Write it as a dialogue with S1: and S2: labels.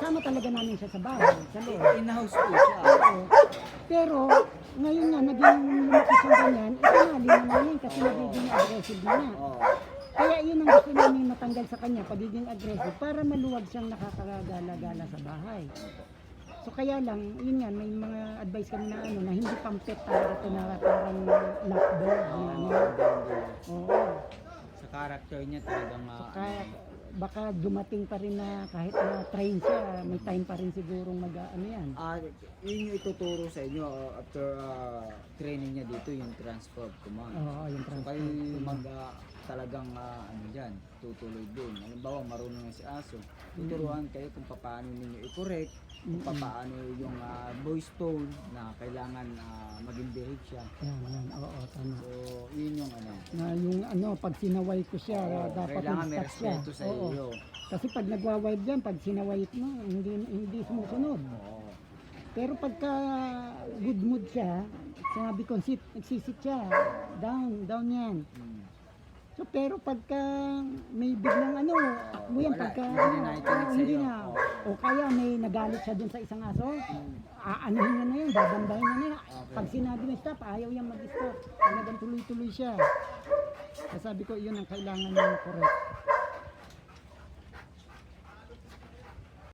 S1: kasama talaga namin siya sa bahay, sa loob.
S2: In-house po siya.
S1: Oo. Pero ngayon nga, naging lumaki siyang ganyan, itinali na namin kasi nagiging aggressive na nga.
S2: Oo.
S1: Kaya yun ang gusto namin matanggal sa kanya, pagiging aggressive, para maluwag siyang nakakagala-gala sa bahay. So kaya lang, yun nga, may mga advice kami na ano, na hindi pampet talaga ito na parang lockdown. Na, ano. Oo.
S2: Sa character niya talagang
S1: Kaya baka dumating pa rin na kahit na train siya, may time pa rin sigurong ano yan.
S2: yun yung ituturo sa inyo after training niya dito, yung transfer of command.
S1: Oo, yung
S2: So
S1: transfer.
S2: kayo mag talagang ano dyan, tutuloy din. Halimbawa, marunong na si Aso. Tuturuan kayo kung paano ninyo i-correct, kung paano yung voice tone na kailangan maging behave siya.
S1: Yan, oo, tama.
S2: So, yun yung ano.
S1: Na yung ano, pag sinaway ko siya, dapat
S2: Kailangan may
S1: mag-stop siya.
S2: respeto sa
S1: Oo.
S2: iyo.
S1: Kasi pag nagwa-wild yan, pag sinaway mo, hindi sumusunod.
S2: Oo.
S1: Pero pagka good mood siya, sinabi ko, nagsisit siya, down yan. So pero pagka may biglang ano, takbo yan,
S2: Wala,
S1: pagka
S2: hindi na nakikinig
S1: hindi
S2: sa'yo.
S1: na.
S2: Oo.
S1: O kaya may nagalit siya dun sa isang aso, aanuhin niya na yun, dadambahin niya na yun. Pag sinabi mo stop, ayaw yan mag-stop. Talagang tuloy-tuloy siya. Kaya sabi ko, yun ang kailangan niya correct.